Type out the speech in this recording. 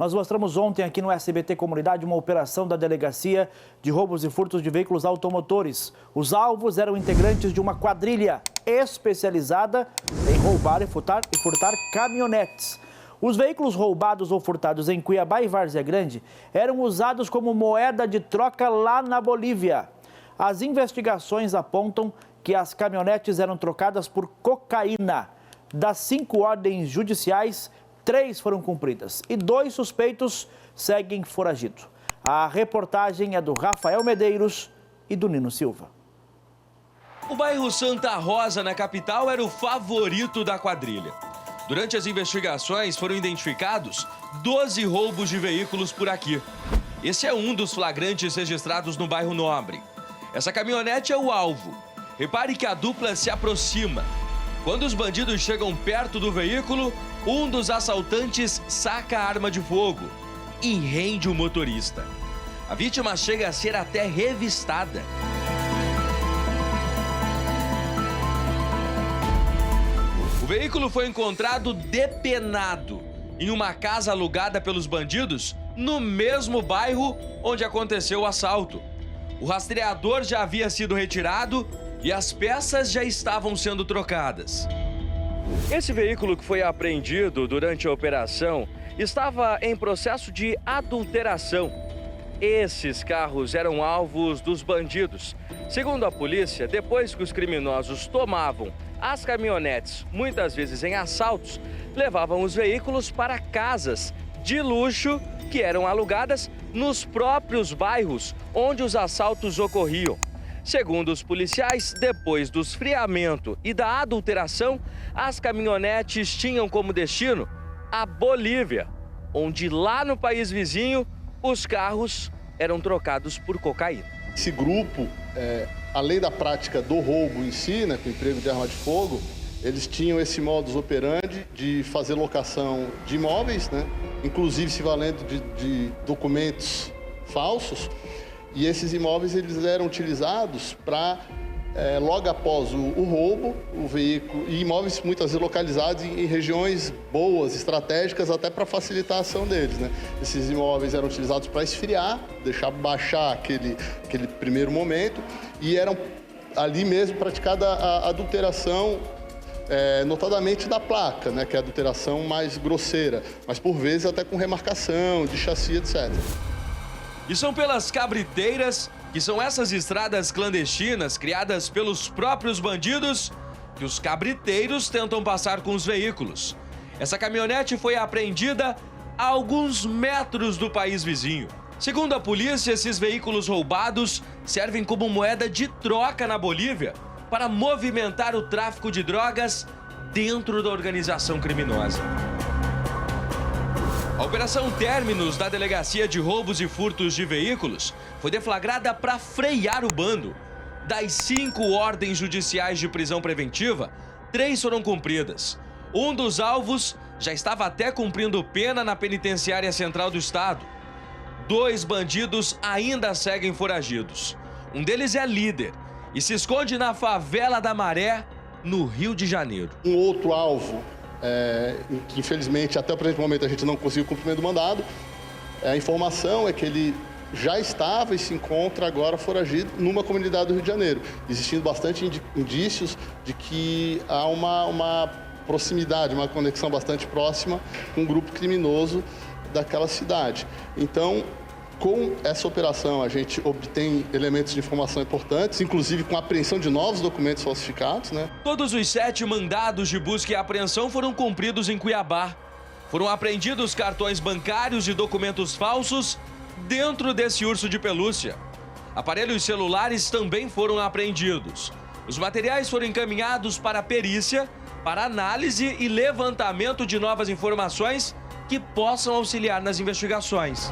Nós mostramos ontem aqui no SBT Comunidade uma operação da Delegacia de Roubos e Furtos de Veículos Automotores. Os alvos eram integrantes de uma quadrilha especializada em roubar e furtar caminhonetes. Os veículos roubados ou furtados em Cuiabá e Várzea Grande eram usados como moeda de troca lá na Bolívia. As investigações apontam que as caminhonetes eram trocadas por cocaína. Das 5 ordens judiciais, 3 foram cumpridas e 2 suspeitos seguem foragidos. A reportagem é do Rafael Medeiros e do Nino Silva. O bairro Santa Rosa, na capital, era o favorito da quadrilha. Durante as investigações foram identificados 12 roubos de veículos por aqui. Esse é um dos flagrantes registrados no bairro Nobre. Essa caminhonete é o alvo. Repare que a dupla se aproxima. Quando os bandidos chegam perto do veículo, um dos assaltantes saca a arma de fogo e rende o motorista. A vítima chega a ser até revistada. O veículo foi encontrado depenado em uma casa alugada pelos bandidos no mesmo bairro onde aconteceu o assalto. O rastreador já havia sido retirado e as peças já estavam sendo trocadas. Esse veículo que foi apreendido durante a operação estava em processo de adulteração. Esses carros eram alvos dos bandidos. Segundo a polícia, depois que os criminosos tomavam as caminhonetes, muitas vezes em assaltos, levavam os veículos para casas de luxo que eram alugadas nos próprios bairros onde os assaltos ocorriam. Segundo os policiais, depois do esfriamento e da adulteração, as caminhonetes tinham como destino a Bolívia, onde lá no país vizinho os carros eram trocados por cocaína. Esse grupo, além da prática do roubo em si, né, com o emprego de arma de fogo, eles tinham esse modus operandi de fazer locação de imóveis, né, inclusive se valendo de documentos falsos. E esses imóveis eles eram utilizados para, logo após o roubo, o veículo, e imóveis muitas vezes localizados em regiões boas, estratégicas, até para facilitar a ação deles, né? Esses imóveis eram utilizados para esfriar, deixar baixar aquele primeiro momento, e eram ali mesmo praticada a adulteração, notadamente da placa, né? Que é a adulteração mais grosseira, mas por vezes até com remarcação, de chassi, etc. E são pelas cabriteiras, que são essas estradas clandestinas criadas pelos próprios bandidos, que os cabriteiros tentam passar com os veículos. Essa caminhonete foi apreendida a alguns metros do país vizinho. Segundo a polícia, esses veículos roubados servem como moeda de troca na Bolívia para movimentar o tráfico de drogas dentro da organização criminosa. A Operação Términos da Delegacia de Roubos e Furtos de Veículos foi deflagrada para frear o bando. Das 5 ordens judiciais de prisão preventiva, 3 foram cumpridas. Um dos alvos já estava até cumprindo pena na Penitenciária Central do Estado. 2 bandidos ainda seguem foragidos. Um deles é líder e se esconde na favela da Maré, no Rio de Janeiro. Um outro alvo, que infelizmente até o presente momento a gente não conseguiu cumprimento do mandado, a informação é que ele já estava e se encontra agora foragido numa comunidade do Rio de Janeiro, existindo bastante indícios de que há uma proximidade, uma conexão bastante próxima com um grupo criminoso daquela cidade. Então, com essa operação, a gente obtém elementos de informação importantes, inclusive com a apreensão de novos documentos falsificados, né? Todos os 7 mandados de busca e apreensão foram cumpridos em Cuiabá. Foram apreendidos cartões bancários e documentos falsos dentro desse urso de pelúcia. Aparelhos celulares também foram apreendidos. Os materiais foram encaminhados para a perícia, para análise e levantamento de novas informações que possam auxiliar nas investigações.